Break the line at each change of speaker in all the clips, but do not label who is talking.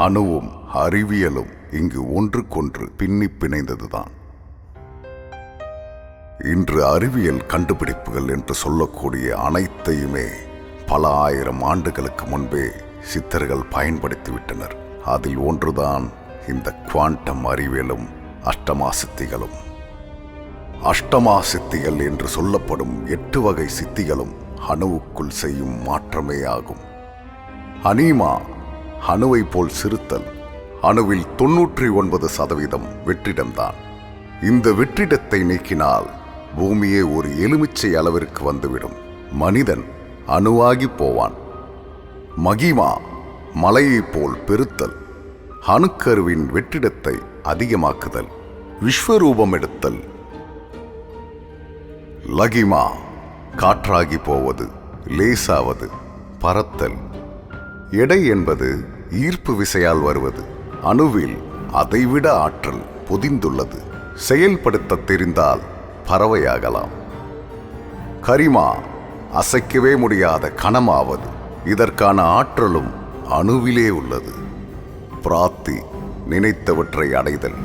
அணுவும் அறிவியலும் இங்கு ஒன்றுக்கொன்று பின்னி பிணைந்ததுதான். இன்று அறிவியல் கண்டுபிடிப்புகள் என்று சொல்லக்கூடிய அனைத்தையுமே பல ஆயிரம் ஆண்டுகளுக்கு முன்பே சித்தர்கள் பயன்படுத்திவிட்டனர். அதில் ஒன்றுதான் இந்த குவாண்டம் அறிவியலும் அஷ்டமா சித்திகளும். அஷ்டமா சித்திகள் என்று சொல்லப்படும் 8 வகை சித்திகளும் அணுவுக்குள் செய்யும் மாற்றமே ஆகும். அனீமா, அணுவை போல் சிறுத்தல். அணுவில் 99% வெற்றிடம்தான். இந்த வெற்றிடத்தை நீக்கினால் பூமியே ஒரு எலுமிச்சை அளவிற்கு வந்துவிடும். மனிதன் அணுவாகி போவான். மகிமா, மலையைப் போல் பெருத்தல். அணுக்கருவின் வெற்றிடத்தை அதிகமாக்குதல், விஸ்வரூபம் எடுத்தல். லகிமா, காற்றாகி போவது, லேசாவது, பறத்தல். எடை என்பது ஈர்ப்பு விசையால் வருவது. அணுவில் அதைவிட ஆற்றல் பொதிந்துள்ளது. செயல்படுத்த தெரிந்தால் பறவையாகலாம். கரிமா, அசைக்கவே முடியாத கணமாவது. இதற்கான ஆற்றலும் அணுவிலே உள்ளது. பிராத்தி, நினைத்தவற்றை அடைதல்.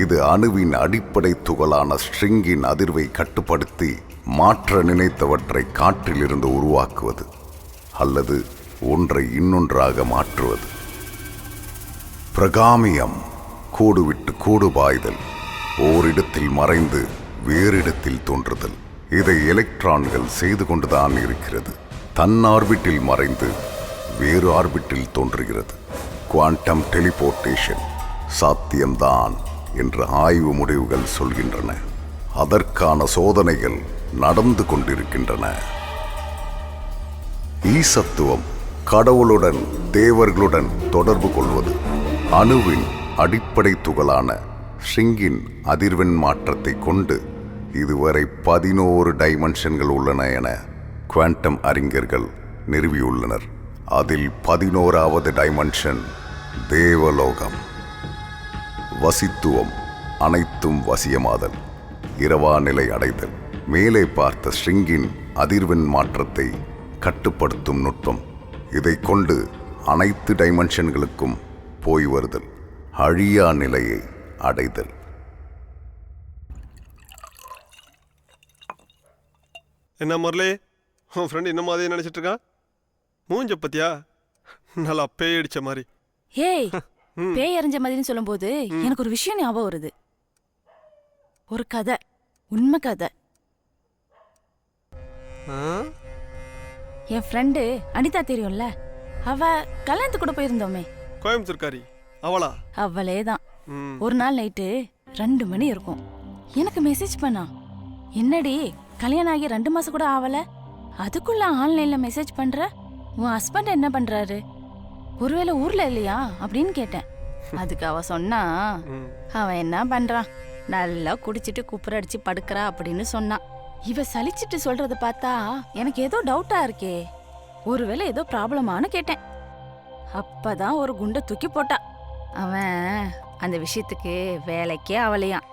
இது அணுவின் அடிப்படை துகளான ஸ்ட்ரிங்கின் அதிர்வை கட்டுப்படுத்தி மாற்ற நினைத்தவற்றை காற்றிலிருந்து உருவாக்குவது அல்லது ஒன்றை இன்னொன்றாக மாற்றுவது. பிரகாமியம், கோடு விட்டு கோடு பாய்தல். ஓரிடத்தில் மறைந்து வேறிடத்தில் தோன்றுதல். இதை எலக்ட்ரான்கள் செய்து கொண்டுதான் இருக்கிறது. தன் ஆர்பிட்டில் மறைந்து வேறு ஆர்பிட்டில் தோன்றுகிறது. குவாண்டம் டெலிபோர்டேஷன் சாத்தியம்தான் என்று ஆய்வு முடிவுகள் சொல்கின்றன. அதற்கான சோதனைகள் நடந்து கொண்டிருக்கின்றன. ஈசத்துவம், கடவுளுடன் தேவர்களுடன் தொடர்பு கொள்வது. அணுவின் அடிப்படை துகளான ஸ்ட்ரிங்கின் அதிர்வெண் மாற்றத்தை கொண்டு இதுவரை 11 டைமென்ஷன்கள் உள்ளன என குவாண்டம் அறிஞர்கள் நிறுவியுள்ளனர். அதில் 11வது டைமென்ஷன் தேவலோகம். வசித்துவம், அனைத்தும் வசியமாதல், இரவா நிலை அடைதல். மேலே பார்த்த ஸ்ட்ரிங்கின் அதிர்வெண் மாற்றத்தை கட்டுப்படுத்தும் நுட்பம். இதை கொண்டு அனைத்து டைமென்ஷன்களுக்கும் போய் வருதல், அழியா நிலையை அடைதல்.
என்ன முரளி, உன் ஃப்ரெண்ட் இன்னும் மாதிரி நினைச்சிட்டு இருக்கான்? மூஞ்ச பத்தியா நல்லா பேய் அடிச்ச மாதிரி.
ஏய், பேய் அறிஞ்ச மாதிரின்னு சொல்லும்போது எனக்கு ஒரு விஷயம் ஞாபகம் வருது. ஒரு கதை, உண்மை கதை. என் ஃப்ரெண்டு அனிதா தெரியும்ல, அவ கல்யாணத்துக்கு கூட போயிருந்தோமே.
கோயம்புத்தூர்காரி அவளா?
அவளே தான். ஒரு நாள் நைட்டு 2 மணி இருக்கும். எனக்கு மெசேஜ் பண்ணா, என்னடி கல்யாணம் ஆகி 2 மாசம் கூட ஆவல, அதுக்குள்ள ஆன்லைன்ல மெசேஜ் பண்ற, உன் ஹஸ்பண்ட் என்ன பண்றாரு, ஒருவேளை ஊர்ல இல்லையா அப்படின்னு கேட்டேன். அதுக்கு அவ சொன்னா, அவன் என்ன பண்றான், நல்லா குடிச்சிட்டு குப்புரடிச்சு படுக்கிறா அப்படின்னு சொன்னான். இவ சலிச்சிட்டு சொல்றத பார்த்தா எனக்கு ஏதோ டவுட்டா இருக்கே, ஒருவேளை ஏதோ ப்ராப்ளமானு கேட்டேன். அப்பதான் ஒரு குண்டை தூக்கி போட்டா. அவன் அந்த விஷயத்துக்கு வேலைக்கே ஆவலையாம்.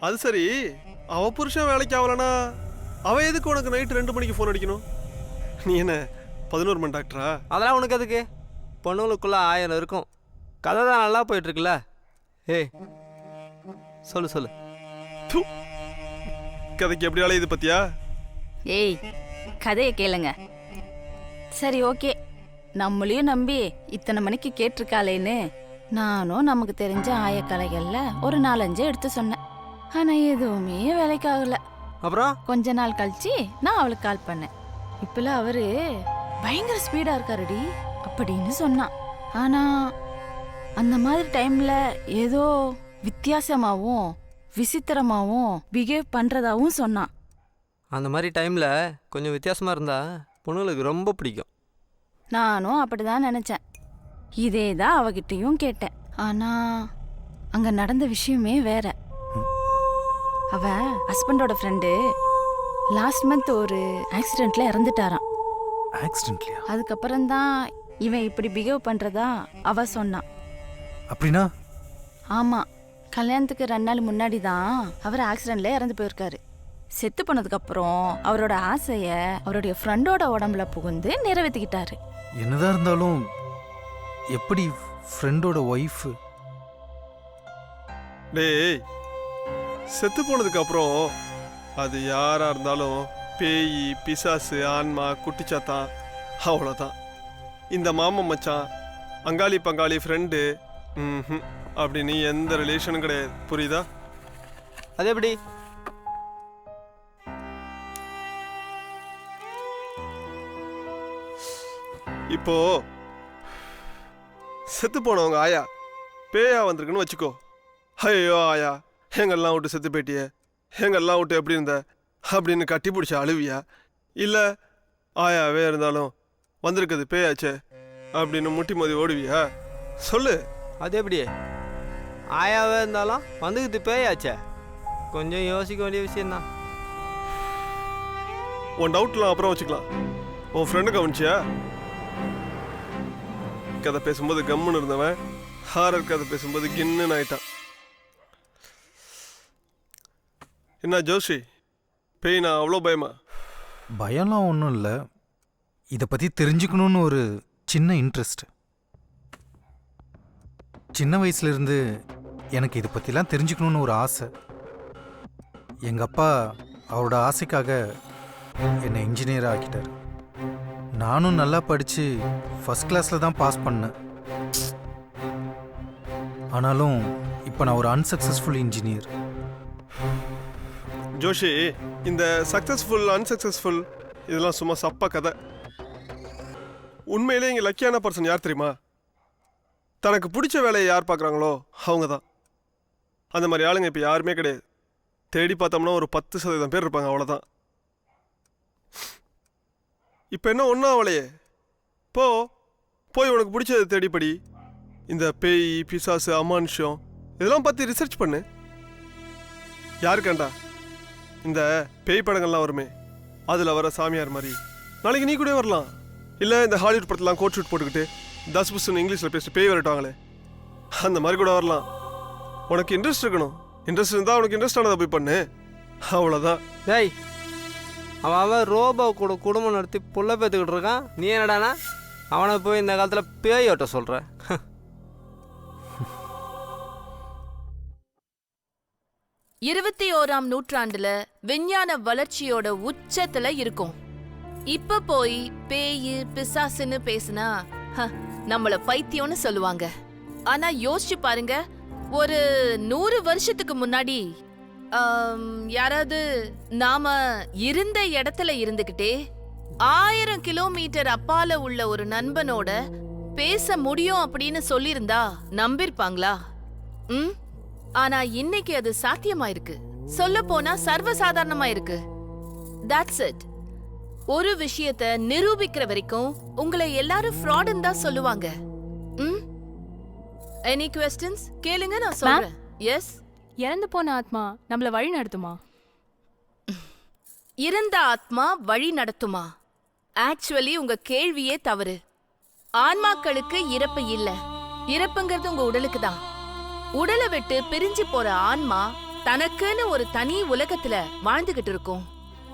அது சரி, அவ புருஷன் வேலைக்கு ஆகலனா அவ எதுக்கு உனக்கு நைட்டு 2 மணிக்கு ஃபோன் அடிக்கணும்? நீ என்ன 11 மணி டாக்டரா?
அதெல்லாம் உனக்கு அதுக்கு, பொண்ணுங்களுக்குள்ள 1000 இருக்கும். கதை தான் நல்லா போயிட்டு இருக்குல்ல. ஏய் சொல்லு சொல்லு.
கதைக்கு எப்படி அலையுது பத்தியா?
ஏய், கதையை கேளுங்க. சரி, ஓகே, நம்மளையும் நம்பி இத்தனை மணிக்கு கேட்டிருக்காளேன்னு நானும் நமக்கு தெரிஞ்ச ஆயக்கலைகள்ல ஒரு 4-5 எடுத்து சொன்னேன். ஆனா எதுவுமே வேலைக்கு ஆகல.
அப்புறம்
கொஞ்ச நாள் கழிச்சு நான் அவளுக்கு கால் பண்ணேன். இப்பெல்லாம் அவரு பயங்கர ஸ்பீடா இருக்காருடி அப்படின்னு சொன்னான். ஆனா அந்த மாதிரி டைம்ல ஏதோ வித்தியாசமாவும் விசித்திரமாவும் பிஹேவ் பண்றதாவும் சொன்னான்.
அந்த மாதிரி டைம்ல கொஞ்சம் வித்தியாசமா இருந்தா பொண்ணுங்களுக்கு ரொம்ப பிடிக்கும்.
நானும் அப்படிதான் நினைச்சேன். இதே தான் அவகிட்டையும் கேட்டேன். ஆனா அங்க நடந்த விஷயமே வேற. அவ ஹஸ்பண்டோட ஃப்ரெண்டு லாஸ்ட் மந்த் ஒரு ஆக்சிடென்ட்ல இறந்துட்டாராம்.
ஆக்சிடென்ட்லயா?
அதுக்கப்புறம் தான் இவன் இப்படி பிஹேவ் பண்றதா அவ சொன்னான்.
அப்படின்னா?
ஆமா, கல்யாணத்துக்கு 2 நாள் முன்னாடி தான் அவர் ஆக்சிடென்ட்ல இறந்து போயிருக்காரு. செத்து போனதுக்கு அப்புறம் அவரோட ஆசைய அவருடைய ஃப்ரெண்டோட உடம்புல புகுந்து நிறைவேற்றிக்கிட்டாரு.
என்னதான் இருந்தாலும் எப்படி ஃப்ரெண்டோட ஒய்ஃபு.
டேய், செத்து போனதுக்கு அப்புறம் அது யாரா இருந்தாலும் பேய், பிசாசு, ஆன்மா, குட்டிச்சாத்தான், அவ்வளோதான். இந்த மாமன் மச்சான், அங்காளி பங்காளி, ஃப்ரெண்டு அப்படின்னு எந்த ரிலேஷனும் கிடையாது. புரியுதா?
அது எப்படி?
இப்போ செத்து போனவங்க ஆயா பேயா வந்திருக்குன்னு வச்சுக்கோ. ஐயோ ஆயா, எங்கெல்லாம் விட்டு செத்து போயிட்டியே, எங்கெல்லாம் விட்டு எப்படி இருந்த அப்படின்னு கட்டி பிடிச்ச அழுவியா? இல்லை ஆயாவே இருந்தாலும் வந்திருக்குது பேயாச்சே அப்படின்னு முட்டி மோதி ஓடுவியா? சொல்லு.
அது எப்படி? ஆயாவே இருந்தாலும் வந்துக்கிட்டு பேயாச்சே, கொஞ்சம் யோசிக்க வேண்டிய விஷயந்தான்.
உன் டவுட்லாம் அப்புறம் வச்சுக்கலாம். உன் ஃப்ரெண்டு கவனிச்சியா? கதை பேசும்போது கம்முன்னு இருந்தவன் ஹாரர் கதை பேசும்போது கின்னுன்னு ஆயிட்டான். என்ன ஜோஷி, பேய்னா அவ்வளோ பயமா?
பயம்லாம் ஒன்றும் இல்லை. இதை பற்றி தெரிஞ்சுக்கணுன்னு ஒரு சின்ன இன்ட்ரெஸ்ட். சின்ன வயசுலேருந்து எனக்கு இதை பற்றிலாம் தெரிஞ்சுக்கணுன்னு ஒரு ஆசை. எங்கள் அப்பா அவரோட ஆசைக்காக என்னை இன்ஜினியராக ஆக்கிட்டார். நானும் நல்லா படித்து ஃபஸ்ட் கிளாஸில் தான் பாஸ் பண்ணேன். ஆனாலும் இப்போ நான் ஒரு அன்சக்ஸஸ்ஃபுல் இன்ஜினியர்.
ஜோஷி, இந்த சக்ஸஸ்ஃபுல் அன்சக்ஸஸ்ஃபுல் இதெல்லாம் சும்மா சப்பா கதை. உண்மையிலே இங்கே லக்கியான பர்சன் யார் தெரியுமா? தனக்கு பிடிச்ச வேலையை யார் பார்க்குறாங்களோ அவங்க தான். அந்த மாதிரி ஆளுங்க இப்போ யாருமே கிடையாது. தேடி பார்த்தோம்னா ஒரு 10% பேர் இருப்பாங்க, அவ்வளோதான். இப்போ என்ன ஒன்றும் அவளையே போய் உனக்கு பிடிச்சதை தேடிப்படி. இந்த பேய், பிசாசு, அமானுஷம் இதெல்லாம் பற்றி ரிசர்ச் பண்ணு. யாருக்காண்டா இந்த பேய் படங்கள்லாம் வருமே, அதில் வர சாமியார் மாதிரி நாளைக்கு நீ கூட வரலாம். இல்லை இந்த ஹாலிவுட் படத்துலாம் கோட் ஷூட் போட்டுக்கிட்டு தஸ் புஸ்ன்னு இங்கிலீஷில் பேசிட்டு பேய் வரட்டாங்களே, அந்த மாதிரி கூட வரலாம். உனக்கு இன்ட்ரெஸ்ட் இருக்கணும். இன்ட்ரெஸ்ட் இருந்தால் உனக்கு இன்ட்ரெஸ்ட் ஆனதை போய் பண்ணு, அவ்வளோதான்.
டேய், அவன் ரோபோ கூட குடும்பம் நடத்தி புள்ள பேத்துக்கிட்டு இருக்கான். நீ என்னடானா அவனை போய் இந்த காலத்தில் பேய் ஓட்ட சொல்கிற?
21ஆம் நூற்றாண்டுல விஞ்ஞான வளர்ச்சியோட உச்சத்துல இருக்கும். இப்ப போய் பேயு பிசாசுன்னு பேசுனா நம்மள பைத்தியம்னு சொல்லுவாங்க. ஆனா யோசிச்சு பாருங்க, ஒரு 100 வருஷத்துக்கு முன்னாடி யாராவது நாம இருந்த இடத்துல இருந்துகிட்டே 1000 கிலோமீட்டர் அப்பால உள்ள ஒரு நண்பனோட பேச முடியும் அப்படின்னு சொல்லியிருந்தா நம்பிருப்பாங்களா? ஆனா இன்னைக்கு அது சாத்தியமா இருக்கு. சொல்ல போனா சர்வசாதாரணமா இருக்கு. That's it. ஒரு விஷயத்தை நிரூபிக்கிற வரைக்கும் உங்களை எல்லாரும் ஃப்ராடுன்னு தான் சொல்லுவாங்க. எனி क्वेश्चंस கேளுங்க, நான் சொல்றேன். எஸ்.
இறந்து போன ஆத்மா நம்மள வழி நடத்துமா?
இறந்த ஆத்மா வழி நடத்துமா? ஆக்சுவலி உங்க கேள்வியே தவறு. ஆன்மாக்களுக்கு இறப்பு இல்ல. இறப்புங்கிறது உங்க உடலுக்கு தான். உடலை விட்டு பிரிஞ்சு போற ஆன்மா தனக்குன்னு ஒரு தனி உலகத்துல வாழ்ந்துகிட்டு இருக்கும்.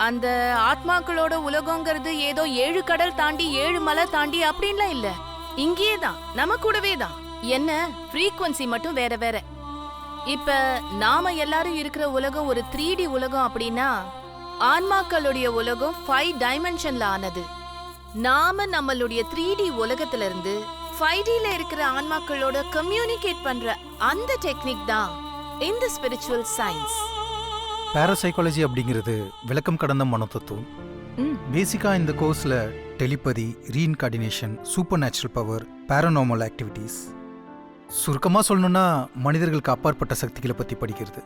அந்த ஆத்மாக்களோட உலகங்கிறது ஏதோ 7 கடல் தாண்டி 7 மலை தாண்டி அப்படின்லாம் இல்ல. இங்கேயே தான், நம்ம கூடவே தான். என்ன ஃப்ரீக்வன்சி மட்டும் வேற வேற. இப்ப நாம எல்லாரும் இருக்கிற உலகம் ஒரு 3D உலகம் அப்படின்னா ஆன்மாக்களுடைய உலகம் 5 டைமென்ஷன்ல ஆனது. நாம நம்மளுடைய 3D உலகத்துல இருந்து 5Dல இருக்கிற ஆன்மாக்களோட கம்யூனிகேட் பண்ற அந்த டெக்னிக் தான் இந்த ஸ்பிரிச்சுவல் சயின்ஸ்.
பேராசைக்காலஜி அப்படிங்கிறது விளக்கம் கடந்த மனோதத்துவம். பேசிக்காக இந்த கோர்ஸில் telepathy, reincarnation, supernatural power, paranormal activities, சுருக்கமாக சொல்லணும்னா மனிதர்களுக்கு அப்பாற்பட்ட சக்திகளை பற்றி படிக்கிறது.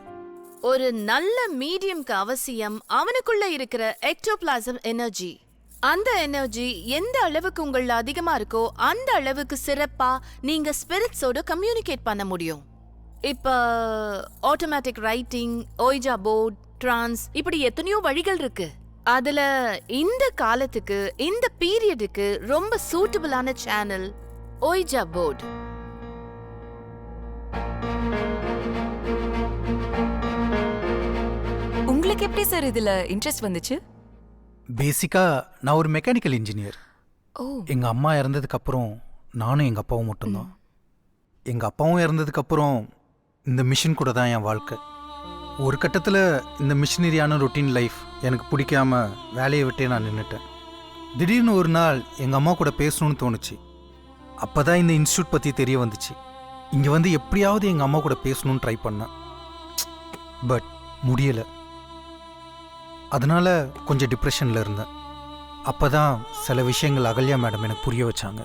ஒரு நல்ல மீடியம்க்கு அவசியம் அவனுக்குள்ள இருக்கிற எக்டோபிளாசம் எனர்ஜி. அந்த எனர்ஜி எந்த அளவுக்கு உங்கள அதிகமா இருக்கோ அந்த அளவுக்கு சிறப்பா நீங்க ஸ்பிரிட்ஸோட கம்யூனிகேட் பண்ண முடியும். இப்ப ஆட்டோமேட்டிக் ரைட்டிங், ஓய்ஜா போர்ட், டிரான்ஸ், இப்படி எத்தனையோ வழிகள் இருக்கு. அதுல இந்த காலத்துக்கு, இந்த பீரியடுக்கு ரொம்ப சூட்டபிளான சேனல் ஓய்ஜா போர்ட்.
உங்களுக்கு எப்படி சார் இதுல இன்ட்ரெஸ்ட் வந்துச்சு?
பேசிக்காக நான் ஒரு மெக்கானிக்கல் இன்ஜினியர்.
ஓ.
எங்கள் அம்மா இறந்ததுக்கு அப்புறம் நானும் எங்கள் அப்பாவும் மட்டும்தான். எங்கள் அப்பாவும் இறந்ததுக்கப்புறம் இந்த மிஷின் கூட தான் என் வாழ்க்கை. ஒரு கட்டத்தில் இந்த மிஷினரியான ரொட்டீன் லைஃப் எனக்கு பிடிக்காம வேலையை விட்டே நான் நின்றுட்டேன். திடீர்னு ஒரு நாள் எங்கள் அம்மா கூட பேசணும்னு தோணுச்சு. அப்போ தான் இந்த இன்ஸ்டியூட் பற்றி தெரிய வந்துச்சு. இங்கே வந்து எப்படியாவது எங்கள் அம்மா கூட பேசணும்னு ட்ரை பண்ணேன். பட் முடியலை. அதனால் கொஞ்சம் டிப்ரெஷனில் இருந்தேன். அப்போ தான் சில விஷயங்கள் அகல்யா மேடம் எனக்கு புரிய வச்சாங்க.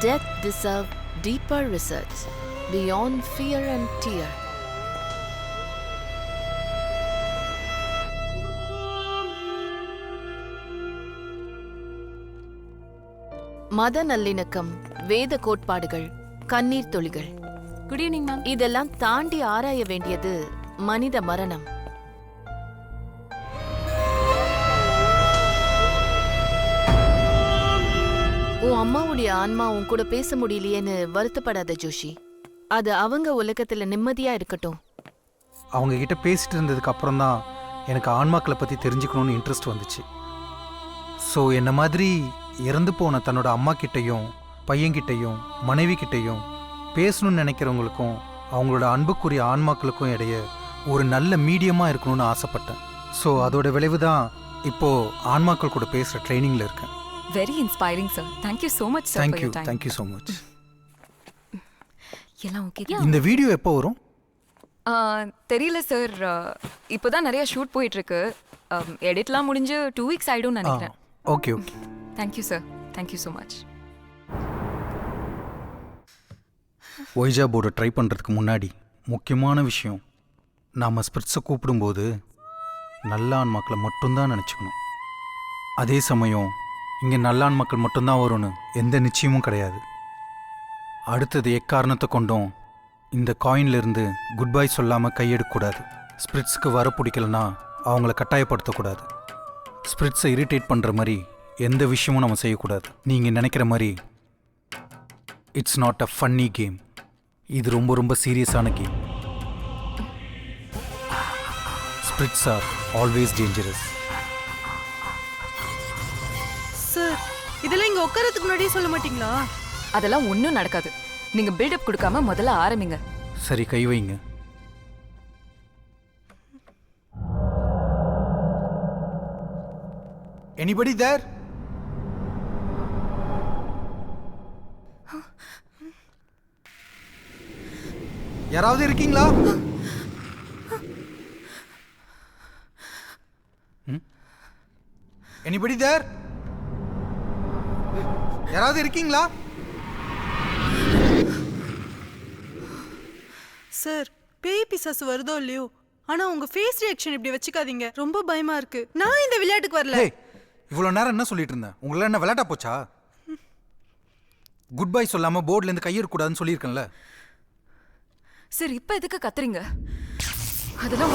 Death deserves deeper research beyond fear and tear. மத நல்லிணக்கம், வேத கோட்பாடுகள், கண்ணீர் துளிகள்,
குட் ஈவினிங் மேம்.
இதெல்லாம் தாண்டி ஆராய வேண்டியது மனித மரணம். உன் அம்மாவுடைய ஆன்மா உன் கூட பேச முடியலையேன்னு வருத்தப்படாத ஜோஷி. அது அவங்க உலகத்துல நிம்மதியா இருக்கட்டும்.
அவங்க கிட்ட பேசிட்டு இருந்ததுக்கு அப்புறம் தான் எனக்கு ஆன்மாக்களை பற்றி தெரிஞ்சுக்கணும்னு இன்ட்ரெஸ்ட் வந்துச்சு. ஸோ என்ன மாதிரி இறந்து போன தன்னோட அம்மா கிட்டேயும் பையன்கிட்டையும் மனைவி கிட்டேயும் பேசணும்னு நினைக்கிறவங்களுக்கும் அவங்களோட அன்புக்குரிய ஆன்மாக்களுக்கும் இடையே ஒரு நல்ல மீடியமாக இருக்கணும்னு ஆசைப்பட்டேன். ஸோ அதோட விளைவு தான் இப்போது ஆன்மாக்கள் கூட பேசுகிற ட்ரைனிங்கில் இருக்கேன்.
Very inspiring sir. Thank you so much sir.
Thank you so much.
எல்லாம் ஓகே.
இந்த வீடியோ எப்போ வரும்?
தெரியல சார். இப்போதான் நிறைய ஷூட் போயிட்டு இருக்கு. எடிட்லாம் முடிஞ்சு 2 weeks ஆயிடும்னு நினைக்கிறேன்.
Okay okay.
Thank you sir. Thank you so much.
Ouija போர்டை ட்ரை பண்ணுறதுக்கு முன்னாடி முக்கியமான விஷயம், நாம் ஸ்பிரிட்ஸை கூப்பிடும்போது நல்ல ஆன்மாக்களை மட்டும்தான் நினச்சிக்கணும். அதே சமயம் இங்கே நல்ல ஆன்மாக்கள் மட்டும்தான் வரும்னு எந்த நிச்சயமும் கிடையாது. அடுத்தது எக்காரணத்தை கொண்டும் இந்த காயின்லேருந்து குட் பை சொல்லாமல் கையெடுக்கக்கூடாது. ஸ்பிரிட்ஸுக்கு வர பிடிக்கலன்னா அவங்கள கட்டாயப்படுத்தக்கூடாது. ஸ்பிரிட்ஸை இரிட்டேட் பண்ணுற மாதிரி எந்த விஷயமும் நம்ம செய்யக்கூடாது. நீங்கள் நினைக்கிற மாதிரி it's not a funny game. இது ரொம்ப ரொம்ப சீரியஸான game. Spirits are always dangerous.
Sir, இதெல்லாம் இங்க உட்காரத்துக்கு முன்னாடியே சொல்ல மாட்டீங்களா?
அதெல்லாம் ஒன்றும் நடக்காது. நீங்க பில்டப் கொடுக்காம முதல்ல ஆரம்பிங்க.
சரி, கை வைங்க. Anybody there? யாராவது இருக்கீங்களா? Anybody there? யாராவது இருக்கீங்களா?
சார், பேய் பிசாசு வருதோ இல்லையோ, ஆனா உங்க ஃபேஸ் ரியாக்ஷன் இப்படி வச்சுக்காதீங்க. ரொம்ப பயமா இருக்கு. நான் இந்த விளையாட்டுக்கு வரல.
இவ்வளோ நேரம் என்ன சொல்லிட்டு இருந்தேன்? உங்களை என்ன விளையாட்டா போச்சா? குட் பை சொல்லாம போர்ட்ல இருந்து கையெடுக்கூடாதுன்னு சொல்லியிருக்கேன்ல.
சார், இப்ப எதுக்கு கத்துறீங்க? அதெல்லாம்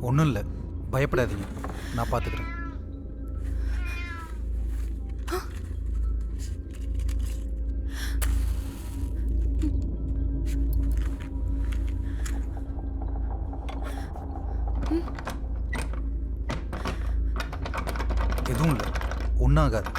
ஒன்றும் இல்லை, பயப்படாதீங்க, நான் பார்த்துக்கிறேன். எதுவும் இல்லை, ஒன்றும் ஆகாது.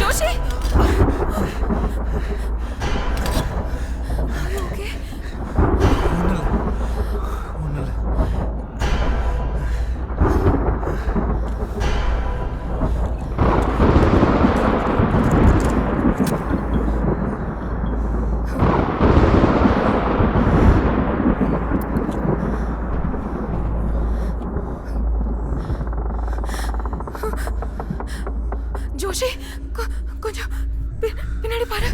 ஜோஷி, ஓகே?
ஒன்றும் இல்லை.
ஜோஷி, கொஞ்சம் பின்னாடி பாரு.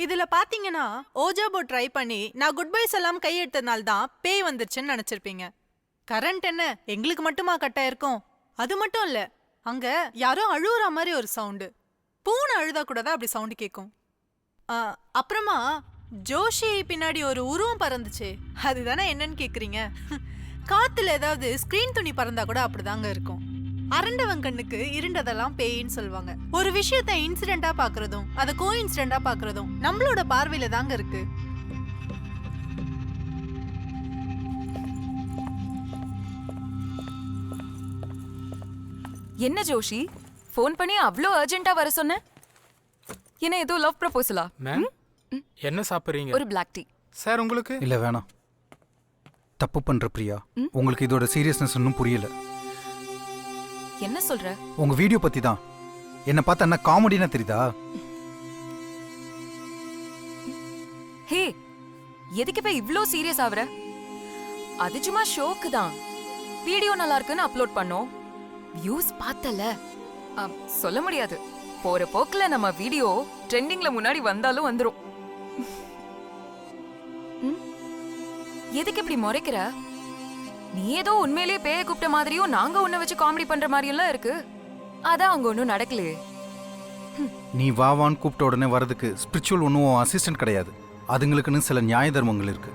இதுல பாத்தீங்கன்னா ஓஜாபோ ட்ரை பண்ணி நான் குட் பை சொல்லாம கையெடுத்ததுனால தான் பேய் வந்துருச்சுன்னு நினைச்சிருப்பீங்க. கரண்ட் என்ன எங்களுக்கு மட்டுமா கட் ஆயிருக்கும்? அது மட்டும் இல்ல, அங்க யாரோ அழுவுற மாதிரி ஒரு சவுண்டு. பூனை அழுதா கூட தான் அப்படி சவுண்டு கேட்கும். அப்புறமா ஜோஷி பின்னாடி ஒரு உருவம் பறந்துச்சு, அதுதானே என்னன்னு கேக்குறீங்க? காத்துல ஏதாவது ஸ்கிரீன் துணி பறந்தா கூட அப்படிதாங்க இருக்கும். அரண்டவன் கண்ணுக்கு இருண்டதெல்லாம் பேயின்னு சொல்லுவாங்க. ஒரு விஷயத்த இன்சிடென்டா பாக்குறதும் அதை கோ இன்சிடென்டா பாக்குறதும் நம்மளோட பார்வையில தாங்க இருக்கு.
என்ன ஜோஷி, ஃபோன் பண்ணி அவ்வளோ அர்ஜென்ட்டா வர சொன்ன? என்ன ஏதோ லவ் ப்ரப்போசலா?
மேம் என்ன சாப்பிடுறீங்க?
ஒரு பிளாக் டீ.
சார் உங்களுக்கு?
இல்லை வேணாம். தப்பு பண்ற பிரியா, உங்களுக்கு இதோட சீரியஸ்னஸ் இன்னும் புரியல.
என்ன சொல்ற?
உங்க வீடியோ பத்தி தான். என்ன பார்த்தா என்ன காமெடினா தெரியுதா?
ஹே, எதுக்கு இப்ப இவ்ளோ சீரியஸ் ஆவற? அது சும்மா ஷோக்கு தான். வீடியோ நல்லா இருக்குன்னு அப்லோட் பண்ணோம். வியூஸ் பார்த்தல. சொல்ல முடியாது. போற போக்குல நம்ம வீடியோ ட்ரெண்டிங்ல முன்னாடி வந்தாலும் வந்துரும். எதுக்கு இப்படி முறைக்கிற? நீ ஏதோ உண்மையிலேயே பேய கூப்பிட்ட மாதிரியும் நாங்க உன்னை வச்சு காமெடி பண்ற மாதிரி எல்லாம் இருக்கு. அதான் அங்க ஒன்னும் நடக்கலையே.
நீ வாவான்னு கூப்பிட்ட உடனே வரதுக்கு ஸ்பிரிச்சுவல் ஒன்றும் அசிஸ்டன்ட் கிடையாது. அதுங்களுக்குன்னு சில நியாய தர்மங்கள் இருக்கு.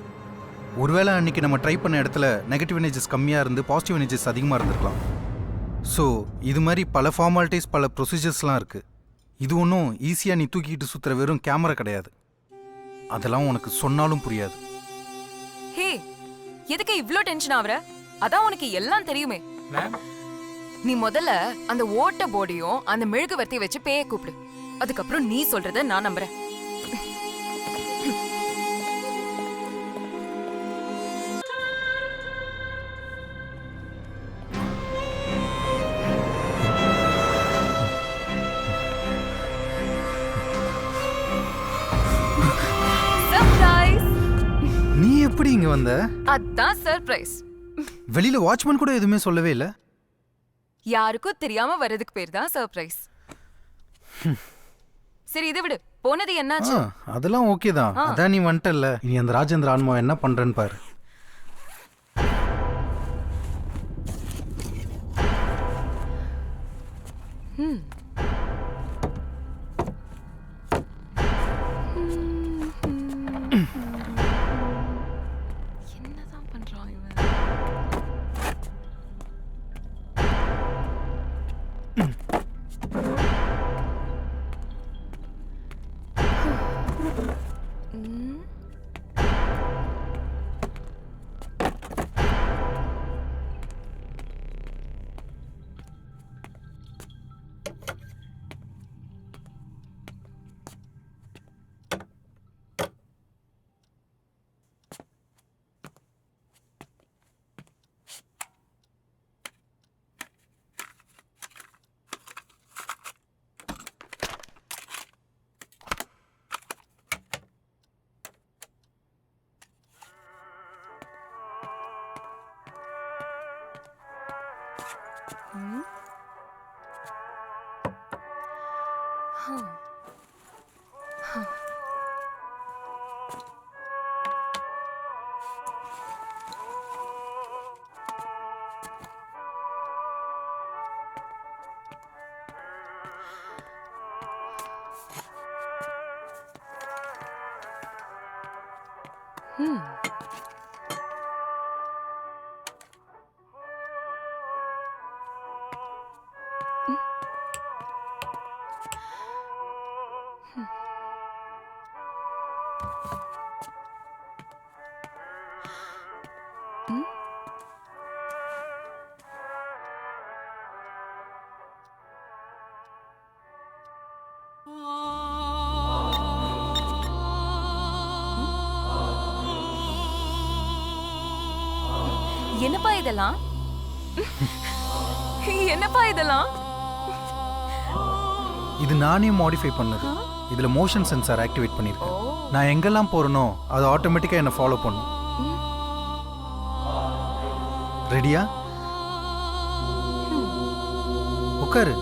ஒருவேளை அன்னைக்கு நம்ம ட்ரை பண்ண இடத்துல நெகட்டிவ் எனர்ஜிஸ் கம்மியாக இருந்து பாசிட்டிவ் எனர்ஜிஸ் அதிகமாக இருந்திருக்கலாம். ஸோ இது மாதிரி பல ஃபார்மாலிட்டிஸ், பல ப்ரொசீஜர்ஸ்லாம் இருக்கு. இது ஒன்றும் ஈஸியாக நீ தூக்கிட்டு சுற்றுற வெறும் கேமரா கிடையாது. அதெல்லாம் உனக்கு சொன்னாலும் புரியாது.
ஹே, எதுக்கு இவ்ளோ டென்ஷன் ஆவற? அதான் உனக்கு எல்லாம் தெரியுமே. நீ முதல்ல அந்த ஓட்ட போர்டையும் அந்த மெழுகுவர்த்தி வச்சு பேய கூப்பிடு. அதுக்கப்புறம் நீ சொல்றத நான் நம்புறேன்.
நீ எப்படி இங்க வந்த?
அதான் சர்ப்ரைஸ்.
வெளியில வாட்ச்மேன் கூட எதுவுமே சொல்லவே இல்லை.
யாருக்கும் தெரியாம வர்றதுக்கு பேர் தான் சர்ப்ரைஸ். சரி, இதை விடு. போனது என்னாச்சு?
அதெல்லாம் ஓகே தான். அதான் நீ வந்துட்டல்ல, நீ அந்த ராஜேந்திர ஆன்மா என்ன பண்றேன்னு பாரு.
என்னதான் பண்றான் இவன்? என்னப்பா இதெல்லாம்? என்னப்பா இதெல்லாம்?
இது நானே மாடிஃபை பண்ணது. இதில் மோஷன் சென்சார் ஆக்டிவேட் பண்ணியிருக்கேன். நான் எங்கெல்லாம் போகிறேனோ அது ஆட்டோமேட்டிக்காக என்னை ஃபாலோ பண்ணும். ரெடியா? உட்காரு.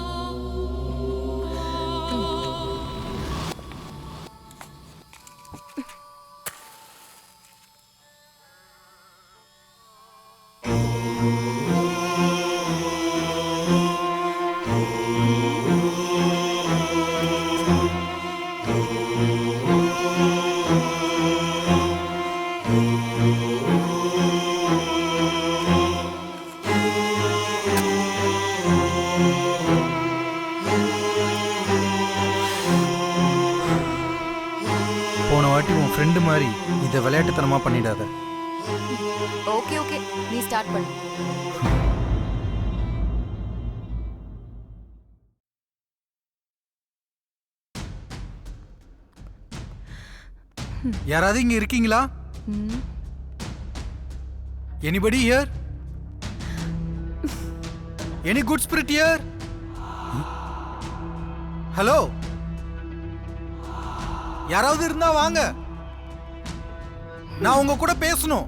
போன வாட்டி உன் ஃப்ரெண்டு மாதிரி இதை விளையாட்டுத்தனமாக பண்ணிடாத.
ஓகே ஓகே, நீ ஸ்டார்ட் பண்ணு.
யாராவது இங்க இருக்கீங்களா? Anybody here? Any good spirit here? Hello, யாராவது இருந்தா வாங்க, நான் உங்க கூட பேசணும்.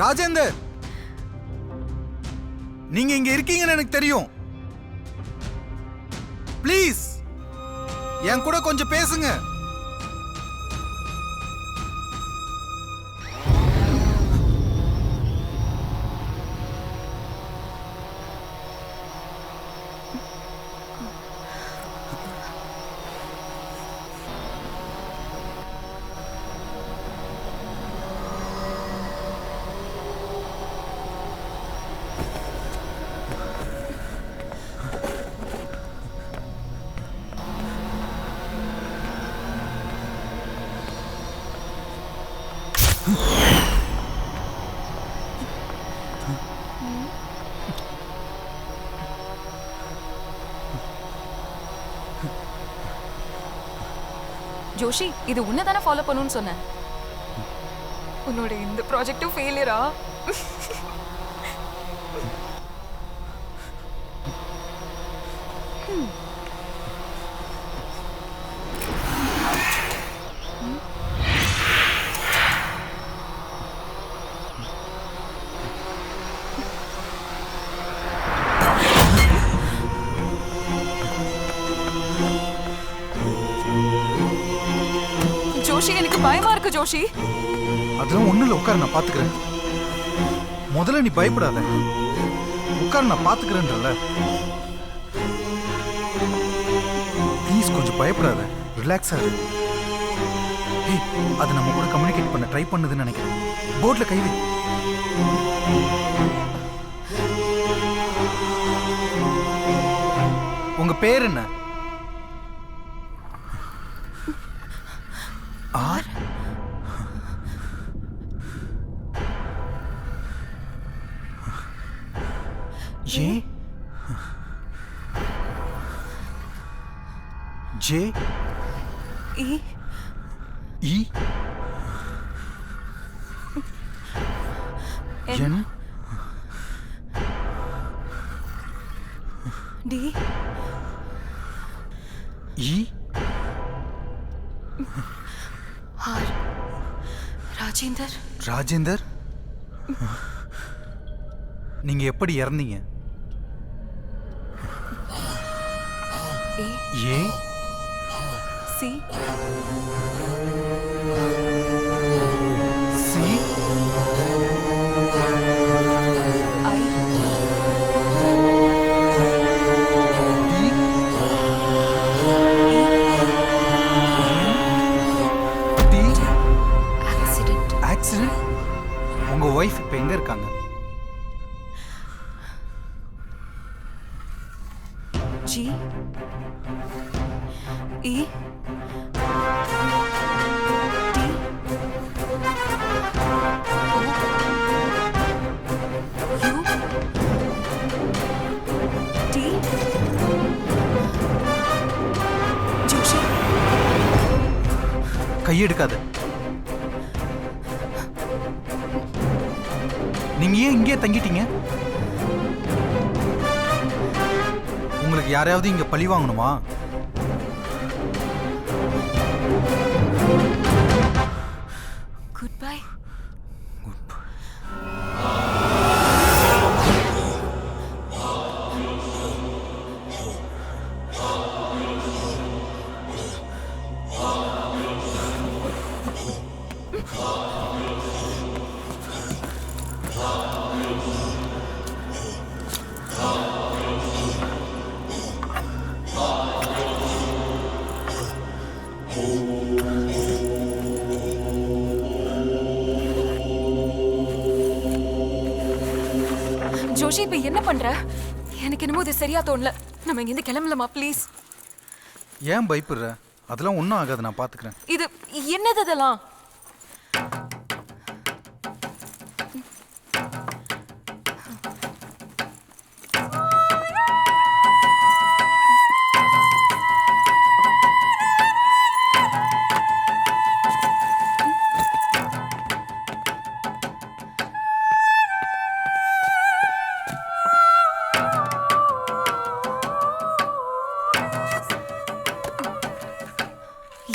ராஜேந்தர், நீங்க இங்க இருக்கீங்கன்னு எனக்கு தெரியும். ப்ளீஸ் என் கூட கொஞ்சம் பேசுங்க.
ஜோஷி, இது உன்னை தானே ஃபாலோ பண்ணுன்னு சொன்னேன். உன்னோட இந்த ப்ராஜெக்டும் ஃபெயிலியரா? ஜோஷி, எனக்கு பயமா இருக்கு ஜோஷி.
அதெல்லாம் ஒண்ணு இல்ல, உட்கார, நான் பாத்துக்கிறேன். முதல்ல நீ பயப்படாத, உட்கார, நான் பாத்துக்கிறேன்றல. ப்ளீஸ் கொஞ்சம் பயப்படாத, ரிலாக்ஸா இரு. ஏய், அது நம்ம கூட கம்யூனிகேட் பண்ண ட்ரை பண்ணுதுன்னு நினைக்கிறேன். போர்ட்ல கை வை. உங்க பேர் என்ன? R? J? J?
E?
E? N?
D?
E?
R? Rajender.
Rajender, நீங்க எப்படி இறந்தீங்க?
A?
A?
C?
C?
I?
D? D?
Accident.
Accident? உங்க ஒய்ஃப் இப்ப எங்க இருக்காங்க?
G? E? T? O? U? T? Joshi,
கையெடுக்காத. நீங்க ஏன் இங்கே தங்கிட்டீங்க? உங்களுக்கு யாரையாவது இங்க பழி வாங்கணுமா?
ஜோஷி இப்ப என்ன பண்ற? எனக்கு என்னமோ இது சரியா தோணல. நம்ம இங்கிருந்து கிளம்பலாமா ப்ளீஸ்?
ஏன் பயப்படுற? அதெல்லாம் ஒன்றும் ஆகாது, நான் பார்த்துக்கிறேன்.
இது என்னது இதெல்லாம்?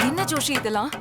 என்ன ஜோஷி இதெல்லாம்?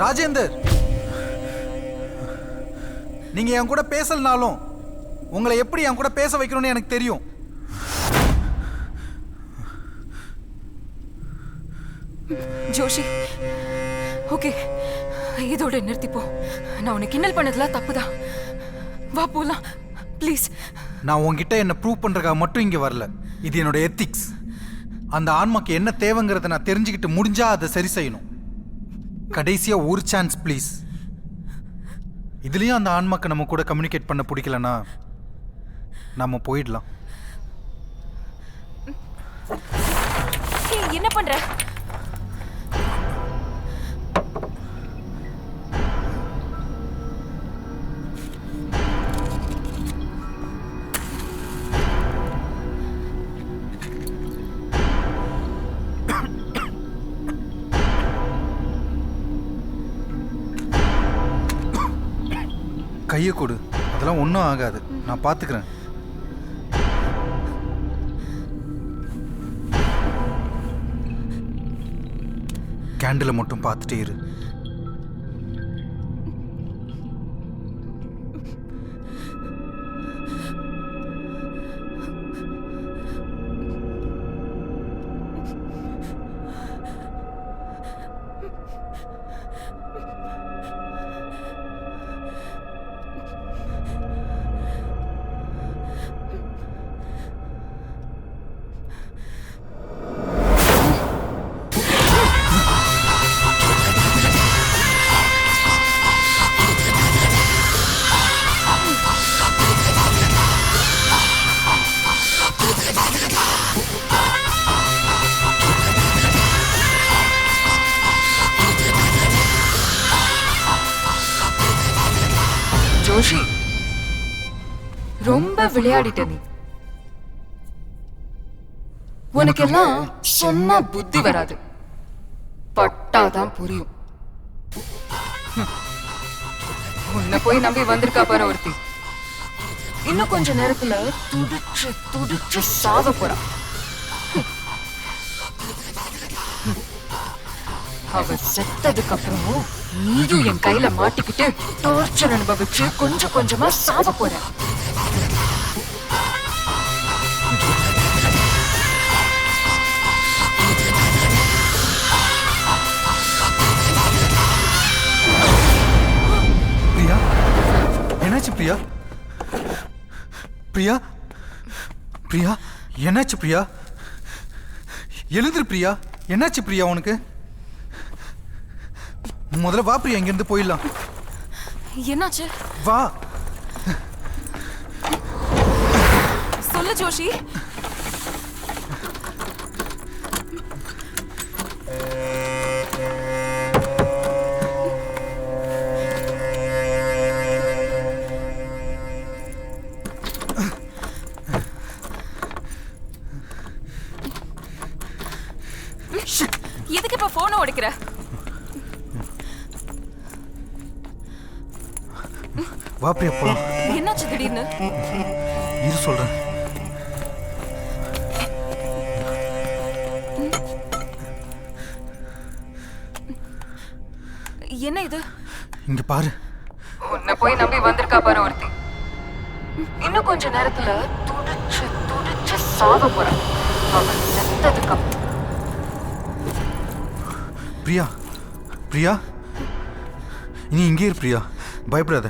ராஜேந்தர், நீங்க என் கூட பேசலனாலும் உங்களை எப்படி என் கூட பேச வைக்கணும்னு எனக்கு தெரியும்.
ஜோஷி, ஓகே, இதோட நிறுத்திப்போ. நான் உனக்கு கிண்டல் பண்ணதுலாம் தப்புதான். வா போலாம் ப்ளீஸ்.
நான் உன்கிட்ட என்ன ப்ரூவ் பண்றதுக்காக மட்டும் இங்க வரல. இது என்னோட எத்திக்ஸ். அந்த ஆன்மாக்கு என்ன தேவைங்கிறத நான் தெரிஞ்சுக்கிட்டு முடிஞ்சா அதை சரி செய்யணும். கடைசியா ஒரு சான்ஸ் ப்ளீஸ். இதுலயும் அந்த ஆன்மாக்கு நம்ம கூட கம்யூனிகேட் பண்ண பிடிக்கலன்னா நம்ம போயிடலாம்.
என்ன பண்ற?
கையை கொடு, அதெல்லாம் ஒன்றும் ஆகாது, நான் பார்த்துக்கிறேன். கேண்டிலை மட்டும் பார்த்துட்டே இரு.
ரொம்ப விளையாடிட்ட நீ. உனக்கெல்லாம் சொன்னா புத்தி வராது, பட்டாதான் புரியும். உன்னை போய் நம்பி வந்திருக்கா பாரு ஒருத்தி. இன்னும் கொஞ்ச நேரத்துல துடிச்சு துடிச்சு சாக போறா. அவ செத்ததுக்கு அப்புறம் நீயும் என் கையில மாட்டிக்கிட்டு டார்ச்சர் அனுபவிச்சு கொஞ்சம் கொஞ்சமா சாக போற.
பிரியா, என்னாச்சு பிரியா? பிரியா, பிரியா, என்னாச்சு பிரியா? எழுந்துரு பிரியா, என்னாச்சு பிரியா உனக்கு? முதல்ல வா பிரியா, இங்கிருந்து போயிடலாம்.
என்னாச்சு?
வா.
சொல்லு ஜோஷி. எதுக்கு இப்ப போனை உடைக்கிற?
வா பிரியா போலாம்.
என்னாச்சு திடீர்னு?
இரு சொல்றேன்.
என்ன இது?
இங்க பாரு.
உன்னை போய் நம்பி வந்திருக்கா பாரு ஒருத்தி. இன்னும் கொஞ்ச நேரத்துல துடிச்சு துடிச்சு சாக போறா. அவன் செத்ததுக்கு அப்புறம்.
பிரியா, பிரியா, நீ இங்கே இரு பிரியா, பயப்படாத.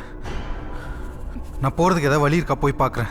நான் போறதுக்கு ஏதாவது வழி இருக்கா போய் பார்க்குறேன்.